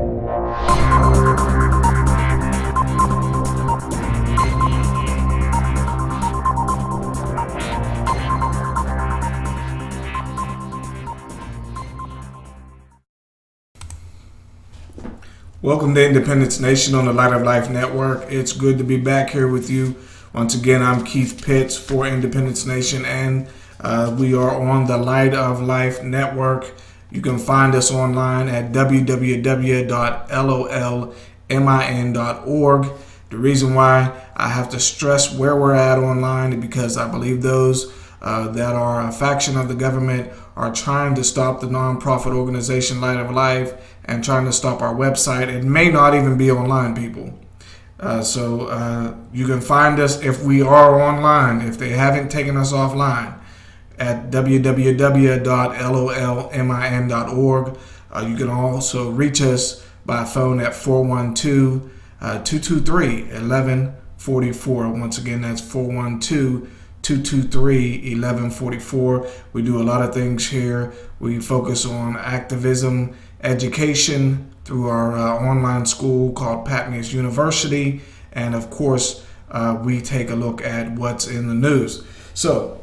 Welcome to Independence Nation on the Light of Life Network. It's good to be back here with you. Once again, I'm Keith Pitts for Independence Nation, and we are on the Light of Life Network. You can find us online at www.lolmin.org. The reason why I have to stress where we're at online is because I believe those that are a faction of the government are trying to stop the nonprofit organization Light of Life and trying to stop our website. It may not even be online, people. So you can find us if we are online, if they haven't taken us offline, at www.lolmin.org. You can also reach us by phone at 412-223-1144. Once again, that's 412-223-1144. We do a lot of things here. We focus on activism, education through our online school called Patmos University. And of course, we take a look at what's in the news. So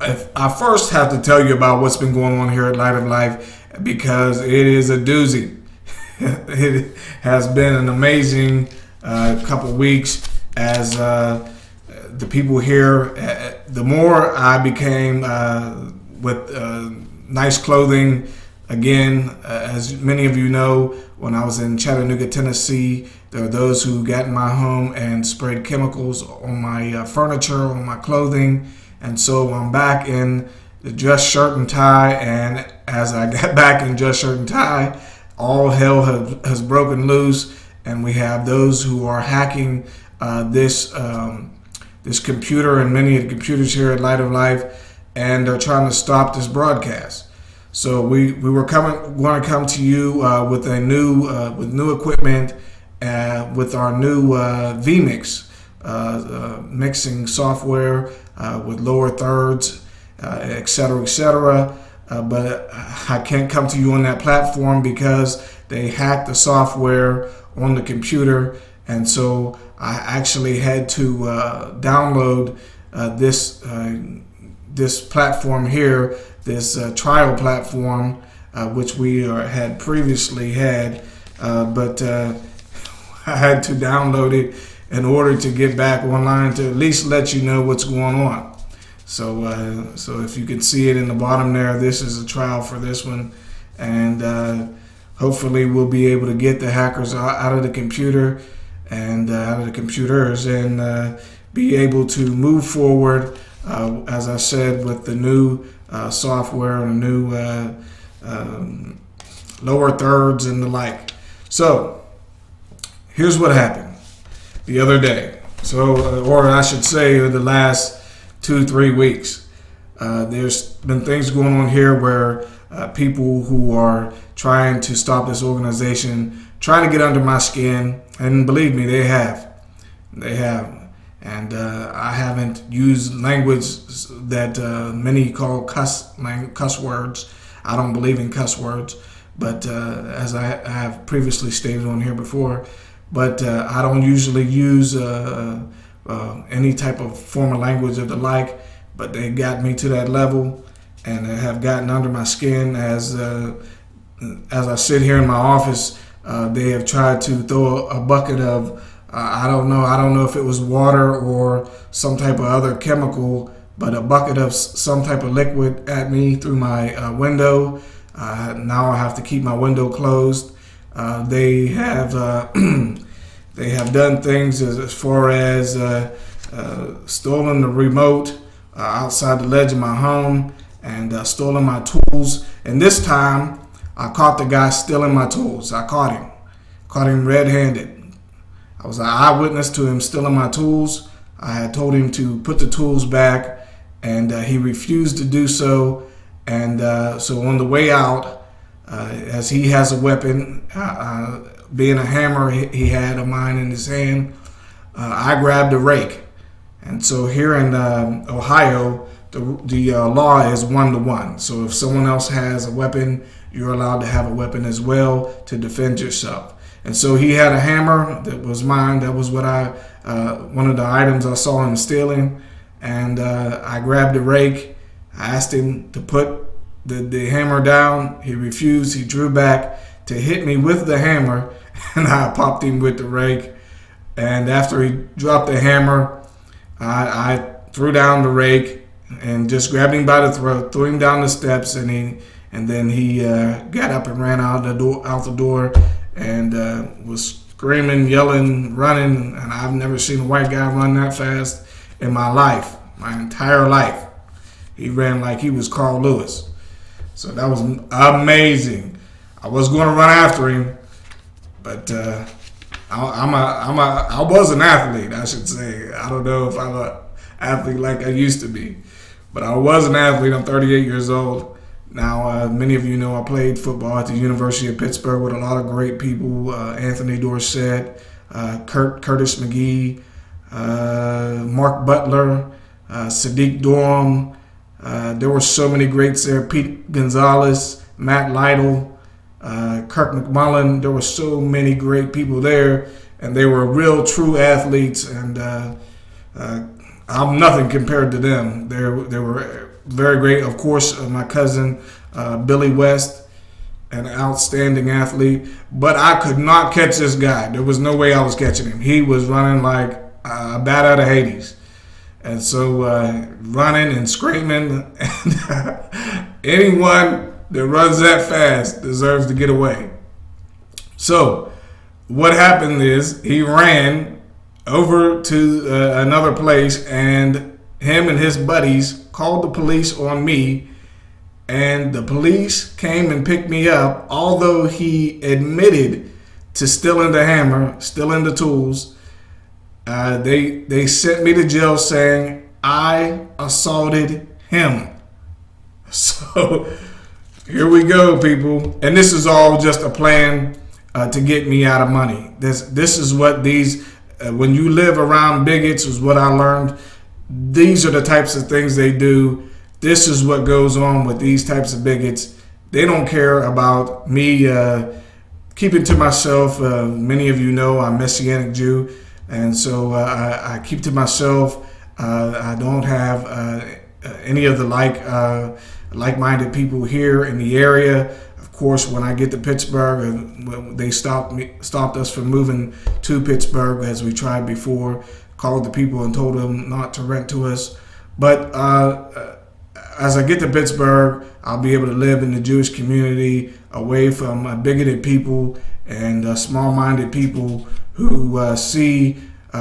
if I first have to tell you about what's been going on here at Light of Life, because it is a doozy. It has been an amazing couple weeks as the people here, the more I became with nice clothing. Again, as many of you know, when I was in Chattanooga, Tennessee, there are those who got in my home and sprayed chemicals on my furniture, on my clothing. And so I'm back in the dress shirt and tie. And as I got back in dress shirt and tie, all hell has broken loose. And we have those who are hacking this computer and many of the computers here at Light of Life, and they're trying to stop this broadcast. So we were going to come to you with a new equipment, with our new vMix mixing software with lower thirds, et cetera, but I can't come to you on that platform because they hacked the software on the computer, and so I actually had to download this platform here, this trial platform, which we had previously had, but I had to download it in order to get back online to at least let you know what's going on. So if you can see it in the bottom there, this is a trial for this one, and hopefully we'll be able to get the hackers out of the computer and out of the computers and be able to move forward, as I said, with the new software and new lower thirds and the like. So here's what happened the other day. So, or I should say the last 2-3 weeks. There's been things going on here where people who are trying to stop this organization, trying to get under my skin, and believe me, they have. And I haven't used language that many call cuss words. I don't believe in cuss words, but as I have previously stated on here before, but I don't usually use any type of form of language of the like, but they got me to that level and have gotten under my skin as I sit here in my office. They have tried to throw a bucket of I don't know if it was water or some type of other chemical, but a bucket of some type of liquid at me through my window. Now I have to keep my window closed. They have done things as far as stolen the remote outside the ledge of my home and stolen my tools. And this time I caught the guy stealing my tools. I caught him red-handed. I was an eyewitness to him stealing my tools. I had told him to put the tools back, and he refused to do so. And so on the way out, as he has a weapon, being a hammer he had of mine in his hand, I grabbed a rake. And so here in Ohio, the law is 1-to-1. So if someone else has a weapon, you're allowed to have a weapon as well to defend yourself. And so he had a hammer that was mine. That was what one of the items I saw him stealing. And I grabbed the rake. I asked him to put the hammer down. He refused. He drew back to hit me with the hammer, and I popped him with the rake. And after he dropped the hammer, I threw down the rake and just grabbed him by the throat, threw him down the steps, and then he got up and ran out the door, and was screaming, yelling, running. And I've never seen a white guy run that fast in my life, my entire life. He ran like he was Carl Lewis. So that was amazing. I was going to run after him, but I was an athlete, I should say. I don't know if I'm an athlete like I used to be, but I was an athlete. I'm 38 years old now. Many of you know I played football at the University of Pittsburgh with a lot of great people: Anthony Dorsett, Curtis McGee, Mark Butler, Sadiq Dorm. There were so many greats there: Pete Gonzalez, Matt Lytle, Kirk McMullen. There were so many great people there, and they were real, true athletes. And I'm nothing compared to them. They were very great. Of course, my cousin Billy West, an outstanding athlete. But I could not catch this guy. There was no way I was catching him. He was running like a bat out of Hades. And so running and screaming, and anyone that runs that fast deserves to get away. So what happened is he ran over to another place, and him and his buddies called the police on me, and the police came and picked me up, although he admitted to stealing the hammer, stealing the tools. They sent me to jail saying I assaulted him. So here we go, people. And this is all just a plan to get me out of money. This is what these, when you live around bigots, is what I learned. These are the types of things they do. This is what goes on with these types of bigots. They don't care about me keeping to myself. Many of you know I'm Messianic Jew. And so I keep to myself. I don't have any of the like-minded people here in the area. Of course, when I get to Pittsburgh, they stopped us from moving to Pittsburgh as we tried before. Called the people and told them not to rent to us. But as I get to Pittsburgh, I'll be able to live in the Jewish community, away from bigoted people and small-minded people who see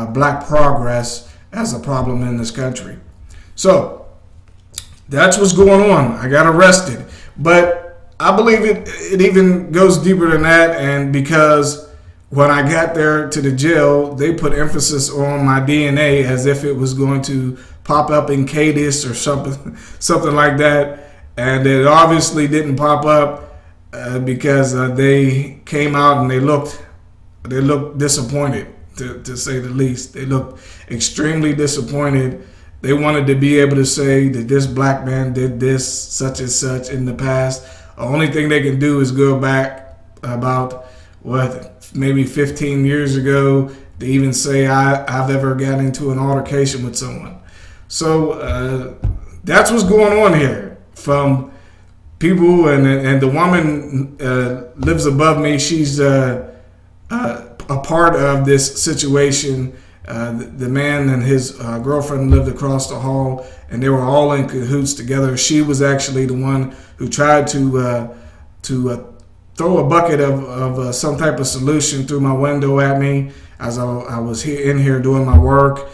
black progress as a problem in this country. So that's what's going on. I got arrested. But I believe it even goes deeper than that. And because when I got there to the jail, they put emphasis on my DNA as if it was going to pop up in CADIS or something like that. And it obviously didn't pop up because they came out and they looked disappointed, to say the least. They looked extremely disappointed. They wanted to be able to say that this black man did this, such and such in the past. The only thing they can do is go back about, maybe 15 years ago to even say I've ever gotten into an altercation with someone. So that's what's going on here from people. And the woman lives above me. She's a part of this situation. The man and his girlfriend lived across the hall, and they were all in cahoots together. She was actually the one who tried to throw a bucket of some type of solution through my window at me as I was in here doing my work.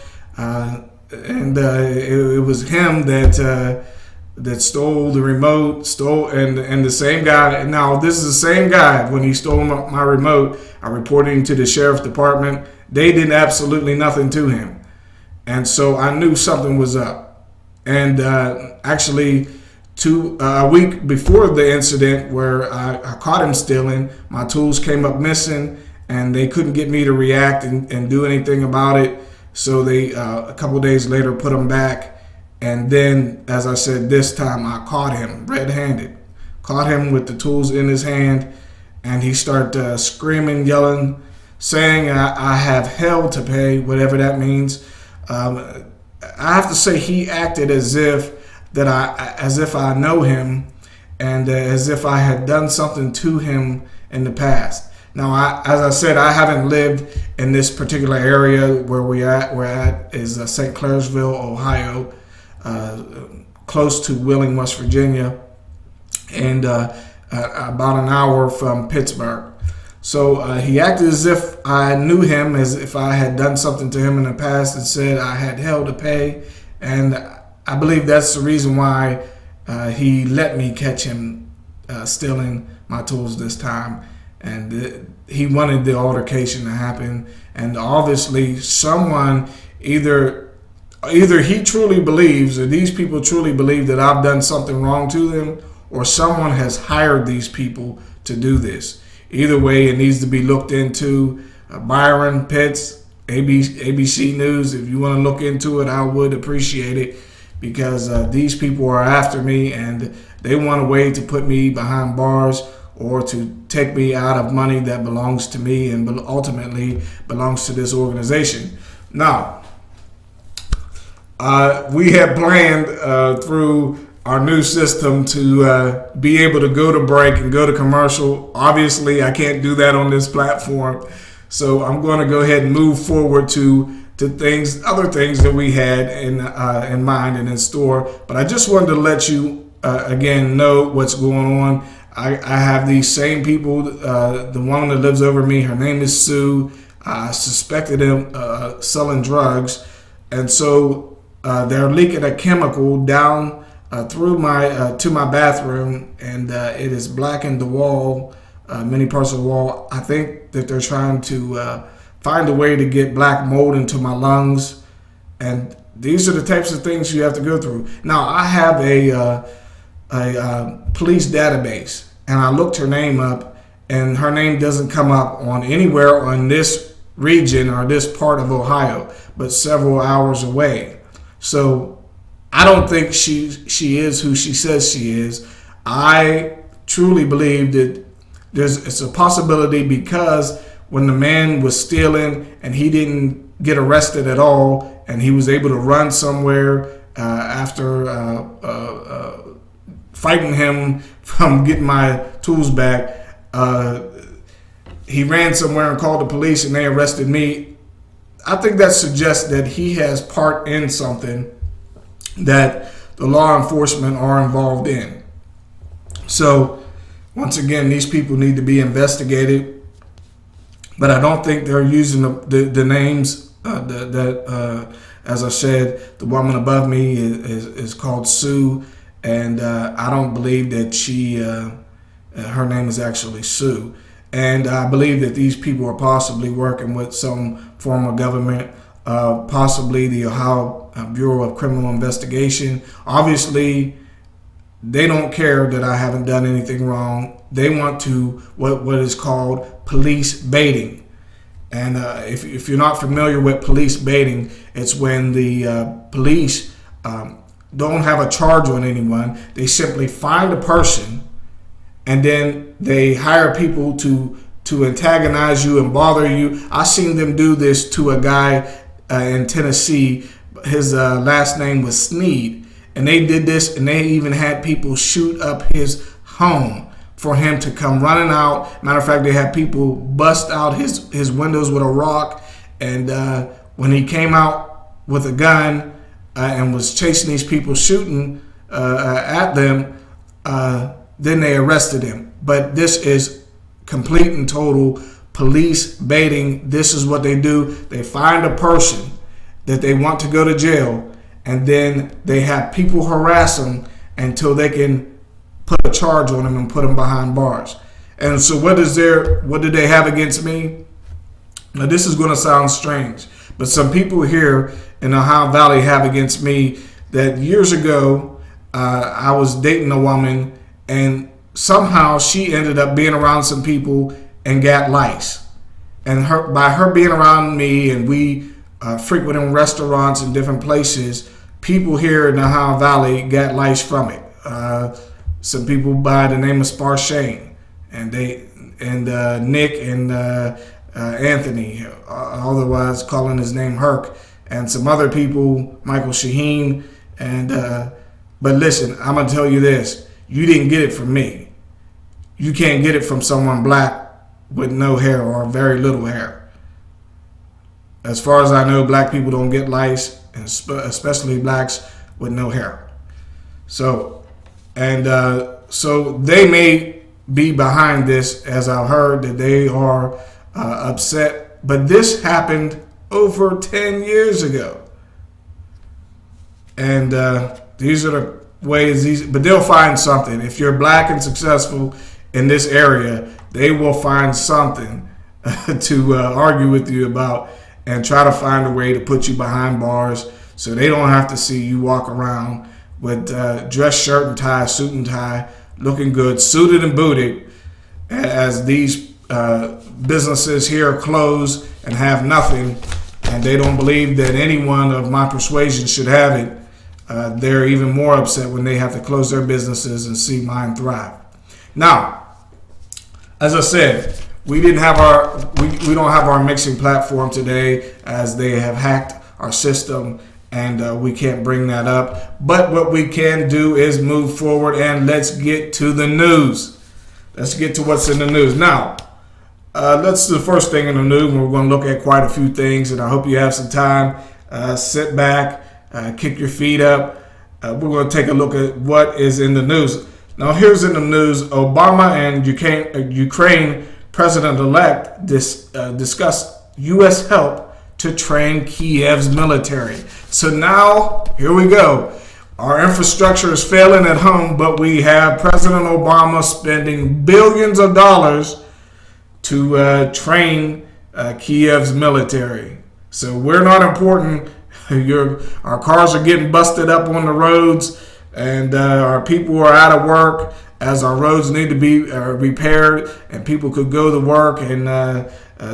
It was him that stole the remote, and the same guy. Now, this is the same guy. When he stole my remote, I reported him to the sheriff's department. They did absolutely nothing to him. And so I knew something was up. And actually, a week before the incident where I caught him stealing, my tools came up missing, and they couldn't get me to react and do anything about it. So they, a couple days later, put them back. And then, as I said, this time I caught him red-handed, caught him with the tools in his hand, and he started screaming, yelling, saying, I have hell to pay, whatever that means. I have to say he acted as if I know him, and as if I had done something to him in the past. Now, as I said, I haven't lived in this particular area where we're at is St. Clairsville, Ohio, close to Wheeling, West Virginia, and about an hour from Pittsburgh. So he acted as if I knew him, as if I had done something to him in the past, and said I had hell to pay. And I believe that's the reason why he let me catch him stealing my tools this time. And he wanted the altercation to happen. And obviously someone either he truly believes, or these people truly believe that I've done something wrong to them, or someone has hired these people to do this. Either way, it needs to be looked into. Byron Pitts, ABC News, if you want to look into it, I would appreciate it, because these people are after me, and they want a way to put me behind bars or to take me out of money that belongs to me and ultimately belongs to this organization. Now, we had planned through our new system to be able to go to break and go to commercial. Obviously, I can't do that on this platform, so I'm going to go ahead and move forward to other things that we had in mind and in store. But I just wanted to let you again know what's going on. I have these same people. The woman that lives over me, her name is Sue. I suspected him selling drugs, and so they're leaking a chemical down through to my bathroom, and it has blackened the wall, many parts of the wall. I think that they're trying to find a way to get black mold into my lungs, and these are the types of things you have to go through. Now, I have a police database, and I looked her name up, and her name doesn't come up on anywhere on this region or this part of Ohio, but several hours away. So I don't think she is who she says she is. I truly believe that it's a possibility, because when the man was stealing and he didn't get arrested at all, and he was able to run somewhere after fighting him from getting my tools back, he ran somewhere and called the police, and they arrested me. I think that suggests that he has part in something that the law enforcement are involved in. So once again, these people need to be investigated, but I don't think they're using the names that as I said, the woman above me is called Sue, and I don't believe that her name is actually Sue. And I believe that these people are possibly working with some form of government, possibly the Ohio Bureau of Criminal Investigation. Obviously, they don't care that I haven't done anything wrong. They want to what is called police baiting. And if you're not familiar with police baiting, it's when the police don't have a charge on anyone. They simply find a person, and then they hire people to antagonize you and bother you. I've seen them do this to a guy in Tennessee. His last name was Sneed, and they did this, and they even had people shoot up his home for him to come running out. Matter of fact, they had people bust out his windows with a rock, and when he came out with a gun and was chasing these people, shooting at them, then they arrested him. But this is complete and total police baiting. This is what they do. They find a person that they want to go to jail, and then they have people harass them until they can put a charge on them and put them behind bars. And so what do they have against me? Now, this is going to sound strange, but some people here in the Ohio Valley have against me that years ago I was dating a woman, and somehow she ended up being around some people and got lice. And by her being around me, and we frequenting restaurants and different places, people here in the Ohio Valley got lice from it. Some people by the name of Sparshane, and Nick and Anthony, otherwise calling his name Herc, and some other people, Michael Shaheen. And but listen, I'm gonna tell you this: you didn't get it from me. You can't get it from someone black with no hair or very little hair. As far as I know, black people don't get lice, and especially blacks with no hair. So they may be behind this, as I've heard that they are upset. But this happened over 10 years ago. And these are the ways but they'll find something. If you're black and successful in this area, they will find something to argue with you about and try to find a way to put you behind bars so they don't have to see you walk around with dress shirt and tie, suit and tie, looking good, suited and booted, as these businesses here close and have nothing, and they don't believe that anyone of my persuasion should have it. They're even more upset when they have to close their businesses and see mine thrive. Now, as I said, we don't have our mixing platform today, as they have hacked our system, and we can't bring that up. But what we can do is move forward, and let's get to the news. Let's get to what's in the news. Now, that's the first thing in the news. We're going to look at quite a few things, and I hope you have some time. Sit back, kick your feet up. We're going to take a look at what is in the news. Now, here's in the news: Obama and Ukraine president-elect discussed U.S. help to train Kiev's military. So now, here we go. Our infrastructure is failing at home, but we have President Obama spending billions of dollars to train Kiev's military. So we're not important. Our cars are getting busted up on the roads, and our people are out of work, as our roads need to be repaired, and people could go to work, and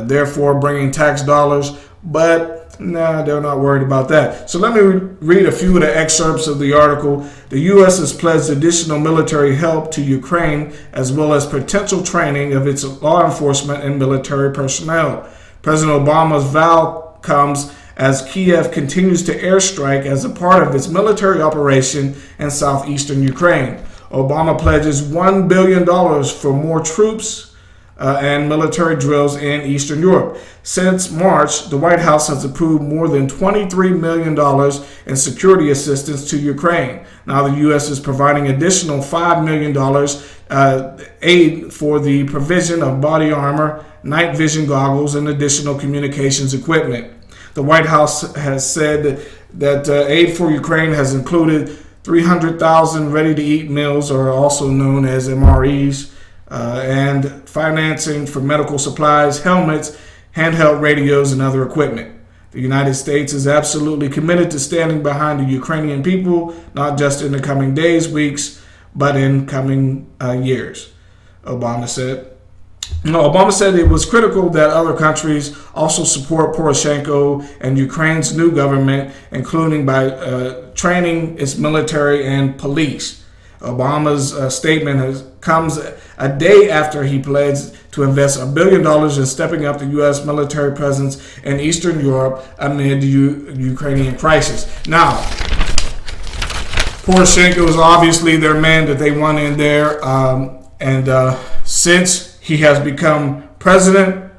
therefore bringing tax dollars. But no, they're not worried about that. So let me read a few of the excerpts of the article. The U.S. has pledged additional military help to Ukraine, as well as potential training of its law enforcement and military personnel. President Obama's vow comes as Kiev continues to airstrike as a part of its military operation in southeastern Ukraine. Obama pledges $1 billion for more troops and military drills in Eastern Europe. Since March, the White House has approved more than $23 million in security assistance to Ukraine. Now the U.S. is providing additional $5 million aid for the provision of body armor, night vision goggles, and additional communications equipment. The White House has said that aid for Ukraine has included 300,000 ready-to-eat meals, or also known as MREs, and financing for medical supplies, helmets, handheld radios, and other equipment. The United States is absolutely committed to standing behind the Ukrainian people, not just in the coming days, weeks, but in coming years, Obama said. Obama said it was critical that other countries also support Poroshenko and Ukraine's new government, including by training its military and police. Obama's statement comes a day after he pledged to invest $1 billion in stepping up the U.S. military presence in Eastern Europe amid the Ukrainian crisis. Now, Poroshenko is obviously their man that they want in there, and since he has become president,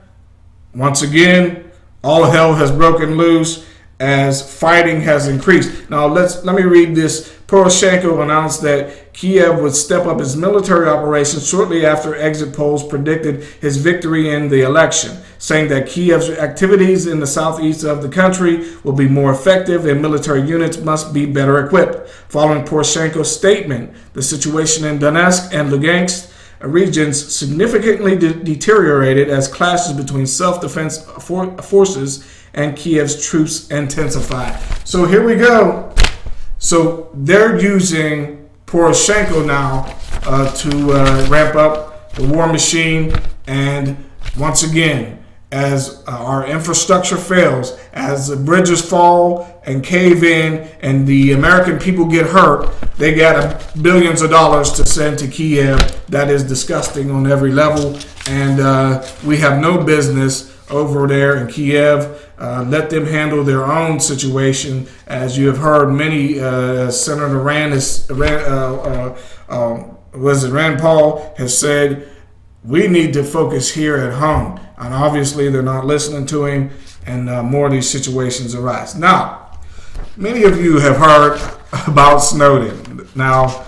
once again, all hell has broken loose as fighting has increased. Now, let me read this. Poroshenko announced that Kiev would step up its military operations shortly after exit polls predicted his victory in the election, saying that Kiev's activities in the southeast of the country will be more effective and military units must be better equipped. Following Poroshenko's statement, the situation in Donetsk and Lugansk regions significantly deteriorated as clashes between self-defense forces and Kiev's troops intensified. So here we go. So they're using Poroshenko now to ramp up the war machine. And once again, as our infrastructure fails, as the bridges fall and cave in and the American people get hurt, they got billions of dollars to send to Kiev. That is disgusting on every level. And we have no business over there in Kiev. Let them handle their own situation. As you have heard, many Senator Rand Paul has said, we need to focus here at home. And obviously they're not listening to him, and more of these situations arise. Now, many of you have heard about Snowden. Now,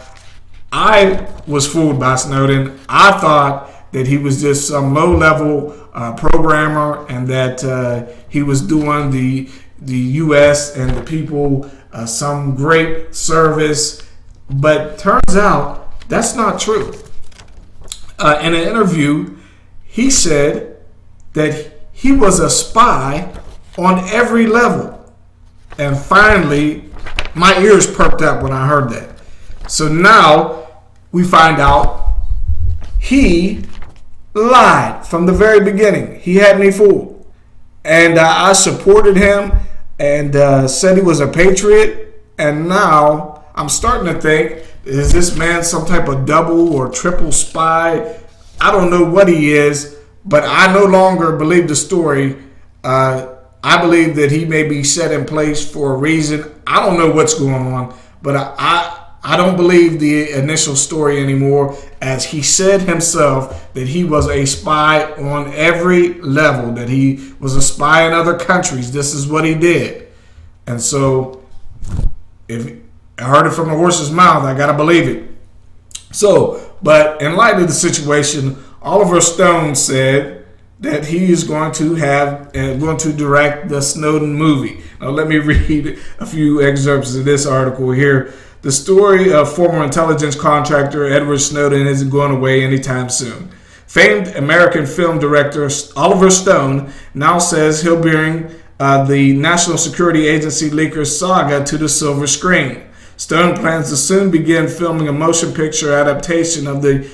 I was fooled by Snowden. I thought that he was just some low-level programmer, and that he was doing the U.S. and the people some great service. But turns out that's not true. In an interview, he said that he was a spy on every level. And finally, my ears perked up when I heard that. So now we find out he lied from the very beginning. He had me fooled. And I supported him and said he was a patriot. And now I'm starting to think, is this man some type of double or triple spy? I don't know what he is, but I no longer believe the story. I believe that he may be set in place for a reason. I don't know what's going on, but I don't believe the initial story anymore, as he said himself that he was a spy on every level, that he was a spy in other countries. This is what he did. And so if I heard it from the horse's mouth, I got to believe it. So, but in light of the situation, Oliver Stone said that he is going to direct the Snowden movie. Now, let me read a few excerpts of this article here. The story of former intelligence contractor Edward Snowden isn't going away anytime soon. Famed American film director Oliver Stone now says he'll bring the National Security Agency leaker saga to the silver screen. Stone plans to soon begin filming a motion picture adaptation of the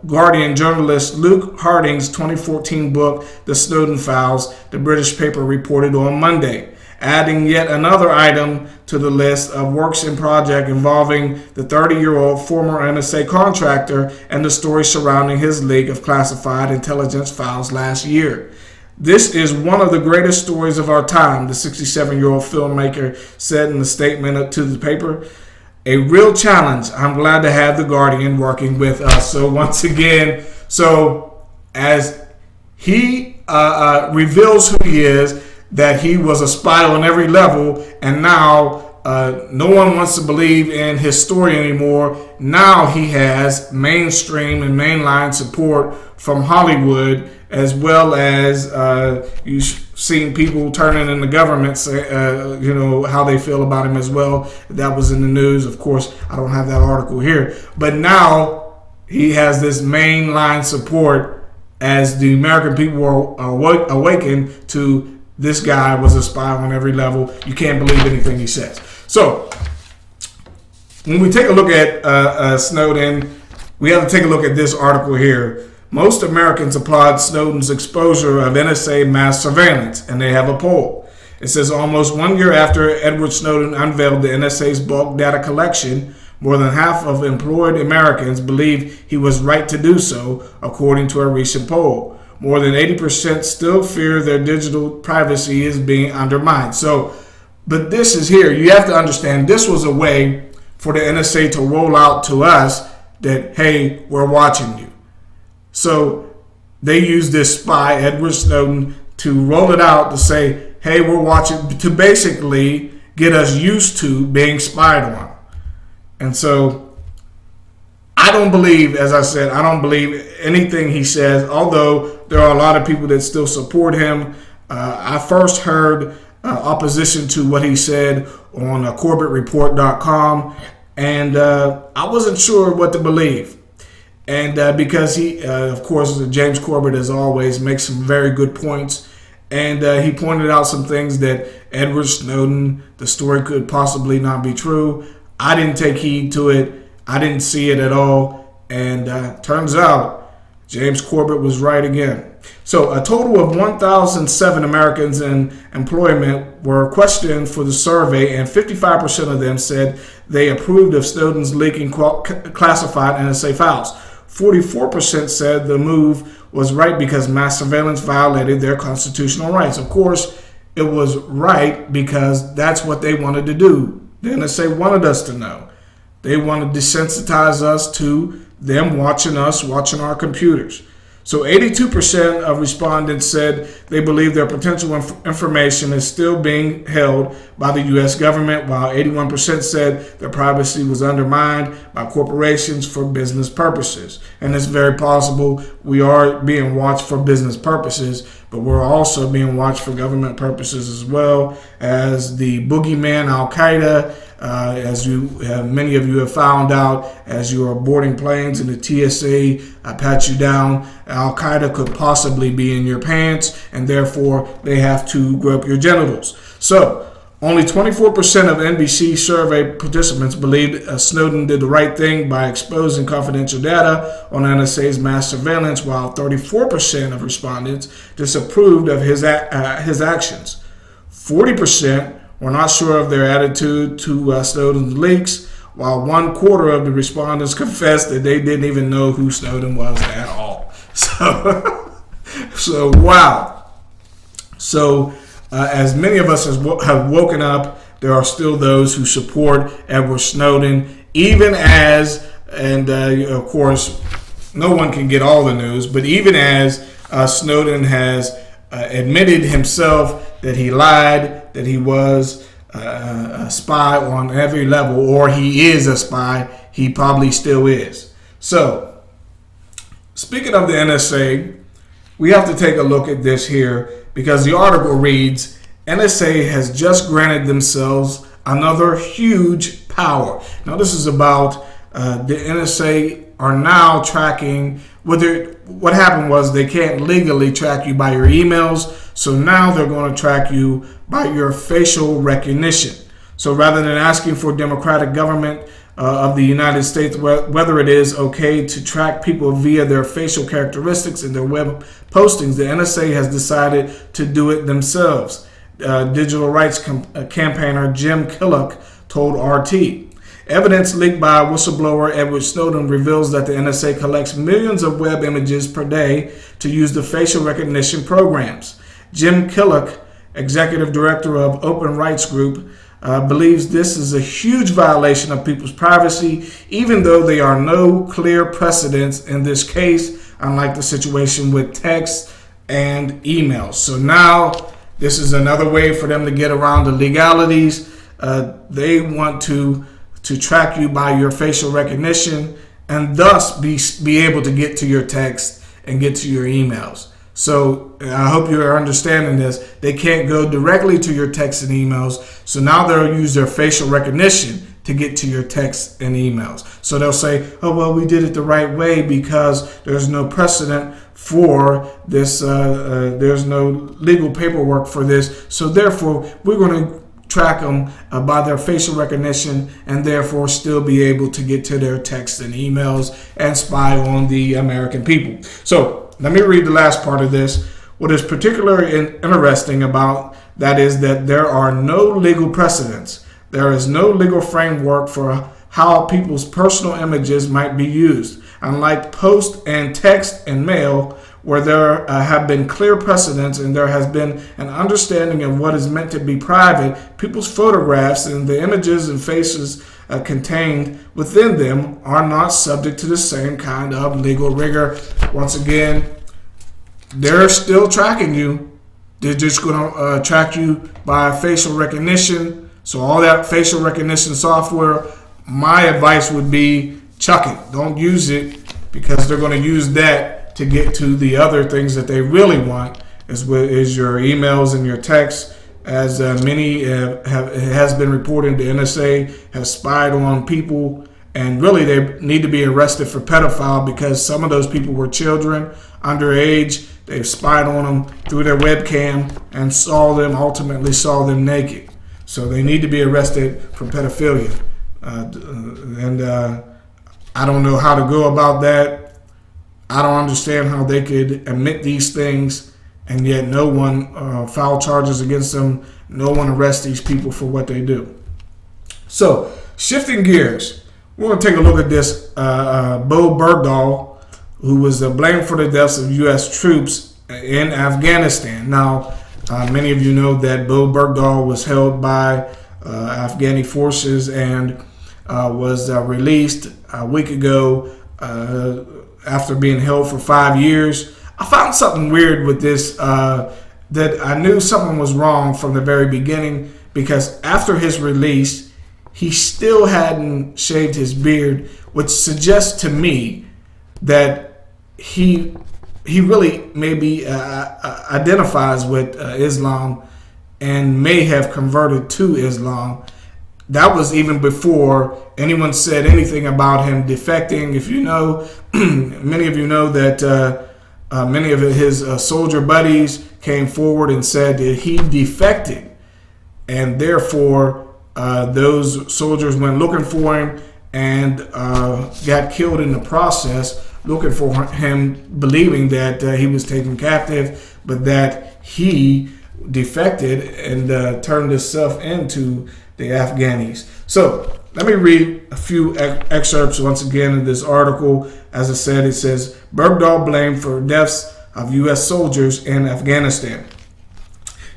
Guardian journalist Luke Harding's 2014 book, The Snowden Files, the British paper reported on Monday, adding yet another item to the list of works in project involving the 30-year-old former NSA contractor and the story surrounding his leak of classified intelligence files last year. This is one of the greatest stories of our time, the 67-year-old filmmaker said in a statement to the paper. A real challenge. I'm glad to have the Guardian working with us. So once again, as he reveals who he is, that he was a spy on every level, and now no one wants to believe in his story anymore. Now he has mainstream and mainline support from Hollywood, as well as you've seen people turning in the government say, how they feel about him as well. That was in the news. Of course, I don't have that article here. But now he has this mainline support as the American people are awakened to this guy was a spy on every level. You can't believe anything he says. So when we take a look at Snowden, we have to take a look at this article here. Most Americans applaud Snowden's exposure of NSA mass surveillance, and they have a poll. It says almost 1 year after Edward Snowden unveiled the NSA's bulk data collection, more than half of employed Americans believe he was right to do so, according to a recent poll. More than 80% still fear their digital privacy is being undermined. But this is here. You have to understand, this was a way for the NSA to roll out to us that, hey, we're watching you. So they used this spy, Edward Snowden, to roll it out to say, hey, we're watching, to basically get us used to being spied on. And so I don't believe, as I said, I don't believe anything he says, although there are a lot of people that still support him. I first heard opposition to what he said on CorbettReport.com, and I wasn't sure what to believe. And because he, of course, James Corbett, as always, makes some very good points. And he pointed out some things that Edward Snowden, the story could possibly not be true. I didn't take heed to it. I didn't see it at all. And turns out James Corbett was right again. So a total of 1,007 Americans in employment were questioned for the survey, and 55% of them said they approved of Snowden's leaking classified NSA files. 44% said the move was right because mass surveillance violated their constitutional rights. Of course, it was right because that's what they wanted to do. The NSA wanted us to know. They wanted to desensitize us to them watching our computers. So 82% of respondents said they believe their potential information is still being held by the U.S. government, while 81% said their privacy was undermined by corporations for business purposes. And it's very possible we are being watched for business purposes, but we're also being watched for government purposes as well, as the boogeyman Al-Qaeda, as many of you have found out, as you are boarding planes and the TSA pat you down, Al-Qaeda could possibly be in your pants, and therefore they have to grab your genitals. So only 24% of NBC survey participants believed Snowden did the right thing by exposing confidential data on NSA's mass surveillance, while 34% of respondents disapproved of his actions. 40% were not sure of their attitude to Snowden's leaks, while 1/4 of the respondents confessed that they didn't even know who Snowden was at all. So wow. So as many of us have woken up, there are still those who support Edward Snowden, even as, and of course, no one can get all the news, but even as Snowden has admitted himself that he lied, that he was a spy on every level, or he is a spy, he probably still is. So, speaking of the NSA, we have to take a look at this here, because the article reads, NSA has just granted themselves another huge power. Now, this is about the NSA are now tracking, what happened was they can't legally track you by your emails, so now they're going to track you by your facial recognition. So rather than asking for democratic government of the United States whether it is okay to track people via their facial characteristics in their web postings, the NSA has decided to do it themselves. Digital rights campaigner Jim Killock told RT. Evidence leaked by whistleblower Edward Snowden reveals that the NSA collects millions of web images per day to use the facial recognition programs. Jim Killock, executive director of Open Rights Group, believes this is a huge violation of people's privacy, even though there are no clear precedents in this case, unlike the situation with text and emails. So now this is another way for them to get around the legalities. They want to track you by your facial recognition and thus be able to get to your text and get to your emails. So I hope you're understanding this. They can't go directly to your texts and emails. So now they'll use their facial recognition to get to your texts and emails. So they'll say, oh, well, we did it the right way because there's no precedent for this. There's no legal paperwork for this. So therefore, we're going to track them by their facial recognition and therefore still be able to get to their texts and emails and spy on the American people. So let me read the last part of this. What is particularly interesting about that is that there are no legal precedents. There is no legal framework for how people's personal images might be used. Unlike post and text and mail, where there have been clear precedents and there has been an understanding of what is meant to be private, people's photographs and the images and faces contained within them are not subject to the same kind of legal rigor. Once again, they're still tracking you. They're just going to track you by facial recognition. So all that facial recognition software, my advice would be chuck it. Don't use it, because they're going to use that to get to the other things that they really want, is your emails and your texts. As many it has been reported, the NSA has spied on people, and really they need to be arrested for pedophile, because some of those people were children, underage. They've spied on them through their webcam and ultimately saw them naked. So they need to be arrested for pedophilia. I don't know how to go about that. I don't understand how they could admit these things and yet no one file charges against them. No one arrests these people for what they do. So, shifting gears, we're going to take a look at this Bowe Bergdahl, who was blamed for the deaths of U.S. troops in Afghanistan. Now, many of you know that Bowe Bergdahl was held by Afghani forces and was released a week ago after being held for 5 years. I found something weird with this, that I knew something was wrong from the very beginning, because after his release, he still hadn't shaved his beard, which suggests to me that he really maybe identifies with Islam and may have converted to Islam. That was even before anyone said anything about him defecting. If you know, many of you know that many of his soldier buddies came forward and said that he defected, and therefore those soldiers went looking for him and got killed in the process, looking for him, believing that he was taken captive, but that he defected and turned himself into the Afghanis. So let me read a few excerpts once again in this article. As I said, it says, Bergdahl blamed for deaths of U.S. soldiers in Afghanistan.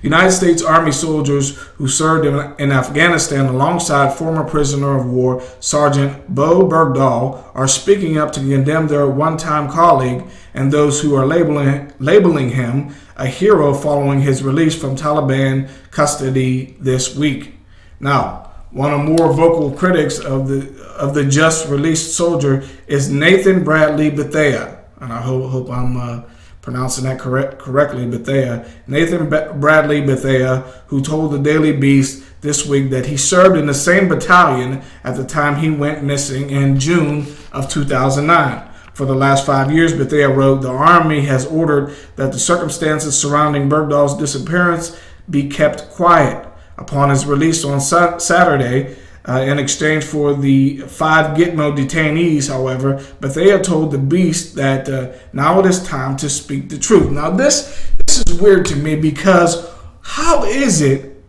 United States Army soldiers who served in Afghanistan alongside former prisoner of war Sergeant Bowe Bergdahl are speaking up to condemn their one-time colleague and those who are labeling him a hero following his release from Taliban custody this week. Now, one of the more vocal critics of the just released soldier is Nathan Bradley Bethea, and I hope I'm pronouncing that correctly, Bethea. Nathan Bradley Bethea, who told the Daily Beast this week that he served in the same battalion at the time he went missing in June of 2009. For the last 5 years, Bethea wrote, the Army has ordered that the circumstances surrounding Bergdahl's disappearance be kept quiet. Upon his release on Saturday, in exchange for the 5 Gitmo detainees, however, Bethea told the Beast that now it is time to speak the truth. Now, this is weird to me, because how is it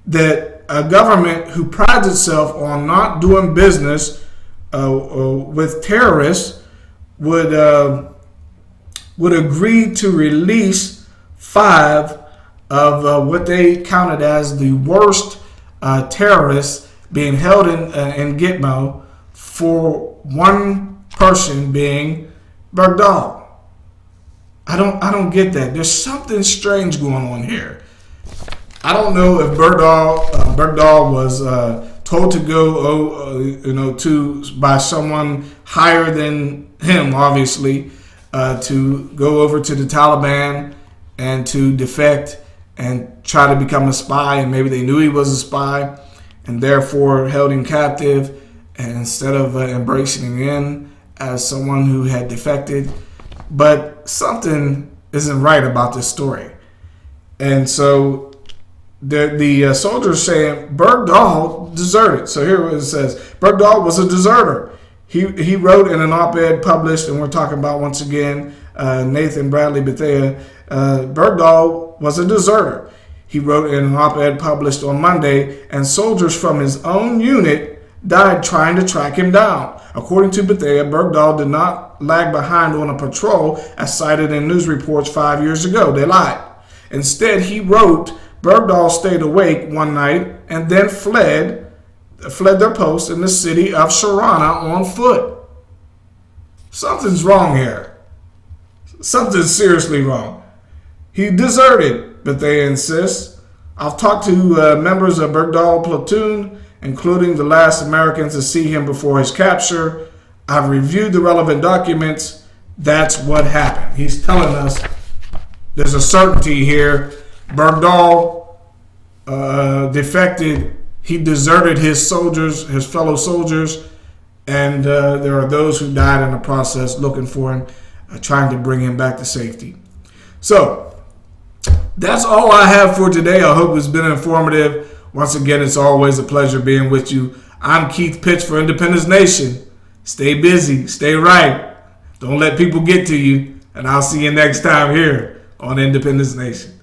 that a government who prides itself on not doing business with terrorists would agree to release 5 of what they counted as the worst terrorists being held in Gitmo, for one person being Bergdahl? I don't get that. There's something strange going on here. I don't know if Bergdahl was told to go, by someone higher than him, obviously, to go over to the Taliban and to defect and try to become a spy, and maybe they knew he was a spy and therefore held him captive, and instead of embracing him in as someone who had defected. But something isn't right about this story. And so the soldiers saying Bergdahl deserted. So here it says, Bergdahl was a deserter. He wrote in an op-ed published, and we're talking about, once again, Nathan Bradley Bethea, Bergdahl was a deserter. He wrote in an op-ed published on Monday, and soldiers from his own unit died trying to track him down. According to Bethea, Bergdahl did not lag behind on a patrol as cited in news reports 5 years ago. They lied. Instead, he wrote, Bergdahl stayed awake one night and then fled their post in the city of Sharana on foot. Something's wrong here. Something's seriously wrong. He deserted, Bethea insists. I've talked to members of Bergdahl platoon, including the last Americans to see him before his capture. I've reviewed the relevant documents. That's what happened. He's telling us there's a certainty here. Bergdahl defected. He deserted his soldiers, his fellow soldiers, and there are those who died in the process looking for him, trying to bring him back to safety. So that's all I have for today. I hope it's been informative. Once again, it's always a pleasure being with you. I'm Keith Pitch for Independence Nation. Stay busy, stay right. Don't let people get to you. And I'll see you next time here on Independence Nation.